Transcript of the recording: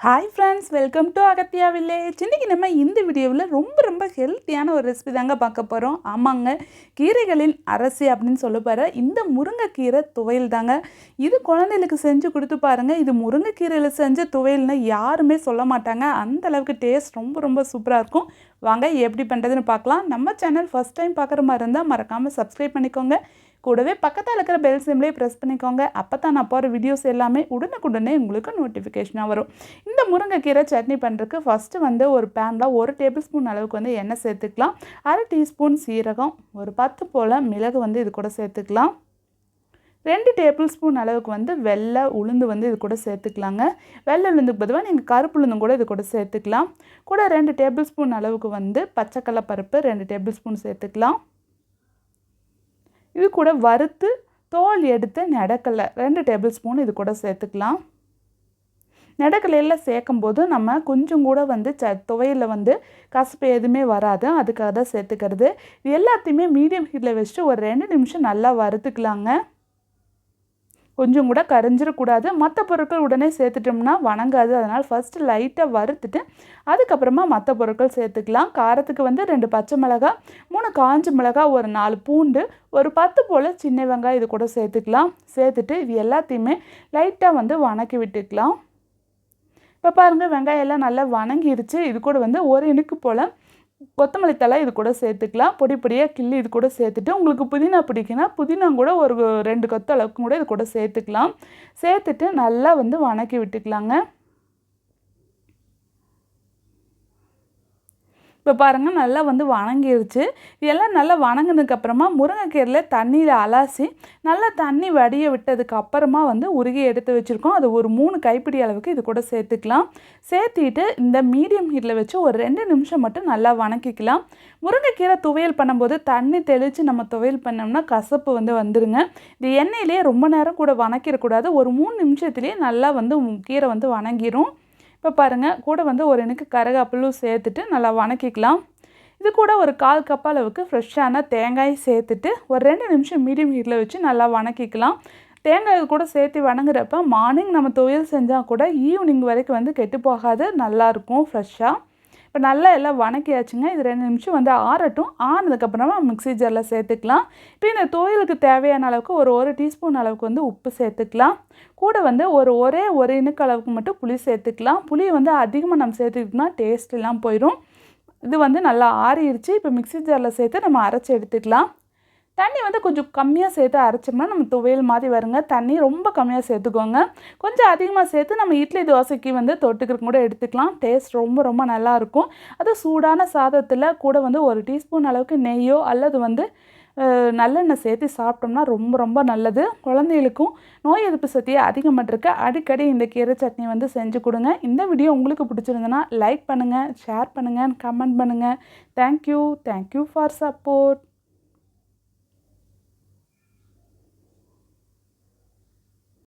Hi friends, welcome to Agathiya village. இன்றைக்கி நம்ம இந்த வீடியோவில் ரொம்ப ஹெல்த்தியான ஒரு ரெசிபி தாங்க பார்க்க போகிறோம். ஆமாங்க, கீரைகளின் அரசி அப்படின்னு சொல்ல போகிற இந்த முருங்கைக்கீரை துவையல் தாங்க. இது குழந்தைகளுக்கு செஞ்சு கொடுத்து பாருங்கள். இது முருங்கைக்கீரையில் செஞ்ச துவையல்னு யாருமே சொல்ல மாட்டாங்க. அந்த அளவுக்கு டேஸ்ட் ரொம்ப சூப்பராக இருக்கும். வாங்க எப்படி பண்ணுறதுன்னு பார்க்கலாம். நம்ம சேனல் ஃபஸ்ட் டைம் பார்க்குற மாதிரி இருந்தால் மறக்காமல் சப்ஸ்கிரைப் பண்ணிக்கோங்க. கூடவே பக்கத்தில் இருக்கிற பெல் சிம்லேயே ப்ரெஸ் பண்ணிக்கோங்க. அப்போ தான் நான் போகிற வீடியோஸ் எல்லாமே உடனுக்குடனே உங்களுக்கு நோட்டிஃபிகேஷனாக வரும். இந்த முருங்கைக்கீரை சட்னி பண்ணுறதுக்கு ஃபஸ்ட்டு ஒரு பேனில் 1 டேபிள் ஸ்பூன் அளவுக்கு எண்ணெய் சேர்த்துக்கலாம். 1/2 டீஸ்பூன் சீரகம், ஒரு 10 போல் மிளகு இது கூட சேர்த்துக்கலாம். 2 டேபிள் ஸ்பூன் அளவுக்கு வெள்ளை உளுந்து இது கூட சேர்த்துக்கலாங்க. வெள்ளை உளுந்துக்கு பதிலாக நீங்கள் கருப்பு உளுந்தும் கூட இது கூட சேர்த்துக்கலாம். கூட 2 டேபிள் ஸ்பூன் அளவுக்கு பச்சைக்கடலை பருப்பு 2 டேபிள் ஸ்பூன் சேர்த்துக்கலாம். இது கூட வறுத்து தோல் எடுத்து நெடக்கடலை 2 டேபிள் ஸ்பூன் இது கூட சேர்த்துக்கலாம். நெடக்கடலையில் சேர்க்கும்போது நம்ம கொஞ்சம் கூட துவையில் கசப்பு எதுவுமே வராது. அதுக்காக தான் சேர்த்துக்கிறது. இது எல்லாத்தையுமே மீடியம் ஹீட்டில் வச்சுட்டு ஒரு 2 நிமிஷம் நல்லா வறுத்துக்கலாங்க. கொஞ்சம் கூட கரைஞ்சிடக்கூடாது. மற்ற பொருட்கள் உடனே சேர்த்துட்டோம்னா வணங்காது. அதனால் ஃபஸ்ட்டு லைட்டாக வறுத்துட்டு அதுக்கப்புறமா மற்ற பொருட்கள் சேர்த்துக்கலாம். காரத்துக்கு 2 பச்சை மிளகாய், 3 காஞ்ச மிளகாய், ஒரு 4 பூண்டு, ஒரு 10 போல் சின்ன வெங்காயம் இது கூட சேர்த்துக்கலாம். சேர்த்துட்டு இது எல்லாத்தையுமே லைட்டாக வணக்கி விட்டுக்கலாம். இப்போ பாருங்கள், வெங்காயம் எல்லாம் நல்லா வணங்கிருச்சு. இது கூட ஒரு இனுக்கு போல் கொத்தமல்லி தழை இது கூட சேர்த்துக்கலாம். பொடியாக கிள்ளி இது கூட சேர்த்துட்டு, உங்களுக்கு புதினா பிடிக்குன்னா புதினா கூட ஒரு 2 கொத்து அளவுக்கு கூட இது கூட சேர்த்துக்கலாம். சேர்த்துட்டு நல்லா வணக்கி விட்டுக்கலாங்க. இப்போ பாருங்கள், நல்லா வணங்கிருச்சு. இதெல்லாம் நல்லா வணங்கினதுக்கப்புறமா முருங்கைக்கீரையில் தண்ணியில் அலாசி நல்லா தண்ணி வடிய விட்டதுக்கு அப்புறமா உருகி எடுத்து வச்சுருக்கோம். அது ஒரு 3 கைப்பிடி அளவுக்கு இது கூட சேர்த்துக்கலாம். சேர்த்திட்டு இந்த மீடியம் ஹீட்டில் வச்சு ஒரு 2 நிமிஷம் மட்டும் நல்லா வணக்கிக்கலாம். முருங்கைக்கீரை துவையல் பண்ணும்போது தண்ணி தெளித்து நம்ம துவையல் பண்ணோம்னா கசப்பு வந்துருங்க. இது எண்ணெயிலே ரொம்ப நேரம் கூட வணக்கிடக்கூடாது. ஒரு 3 நிமிஷத்துலேயே நல்லா கீரை வணங்கிரும். இப்போ பாருங்கள், கூட ஒரு இனுக்கு கருவேப்பிலையும் சேர்த்துட்டு நல்லா வணக்கிக்கலாம். இது கூட ஒரு 1/4 கப் அளவுக்கு ஃப்ரெஷ்ஷான தேங்காய் சேர்த்துட்டு ஒரு 2 நிமிஷம் மீடியம் ஹீட்டில் வச்சு நல்லா வணக்கிக்கலாம். தேங்காய் கூட சேர்த்து வணங்குறப்ப மார்னிங் நம்ம துவையல் செஞ்சால் கூட ஈவினிங் வரைக்கும் கெட்டு போகாது, நல்லாயிருக்கும் ஃப்ரெஷ்ஷாக. இப்போ நல்லா எல்லாம் வணக்கியாச்சுங்க. இது 2 நிமிஷம் ஆறட்டும். ஆறுனதுக்கப்புறமா மிக்ஸி ஜாரில் சேர்த்துக்கலாம். இப்போ இந்த துவையலுக்கு தேவையான அளவுக்கு ஒரு 1 டீஸ்பூன் அளவுக்கு உப்பு சேர்த்துக்கலாம். கூட ஒரே ஒரு இனுக்கு அளவுக்கு மட்டும் புளி சேர்த்துக்கலாம். புளியை அதிகமாக நம்ம சேர்த்துக்கிட்டோம்னா டேஸ்ட் எல்லாம் போயிடும். இது நல்லா ஆறிடுச்சு. இப்போ மிக்ஸி ஜாரில் சேர்த்து நம்ம அரைச்சி எடுத்துக்கலாம். தண்ணி கொஞ்சம் கம்மியாக சேர்த்து அரைச்சோம்னா நம்ம துவையல் மாதிரி வருங்க. தண்ணி ரொம்ப கம்மியாக சேர்த்துக்கோங்க. கொஞ்சம் அதிகமாக சேர்த்து நம்ம இட்லி தோசைக்கு தொட்டுக்கிறதுக்கு கூட எடுத்துக்கலாம். டேஸ்ட் ரொம்ப நல்லாயிருக்கும். அது சூடான சாதத்தில் கூட 1 டீஸ்பூன் அளவுக்கு நெய்யோ அல்லது நல்லெண்ணெய் சேர்த்து சாப்பிட்டோம்னா ரொம்ப நல்லது. குழந்தைகளுக்கும் நோய் எதிர்ப்பு சக்தியை அதிகமாட்டிருக்கு. அடிக்கடி இந்த கீரை சட்னி செஞ்சு கொடுங்க. இந்த வீடியோ உங்களுக்கு பிடிச்சிருந்ததுன்னா லைக் பண்ணுங்கள், ஷேர் பண்ணுங்கள், கமெண்ட் பண்ணுங்கள். Thank you for support.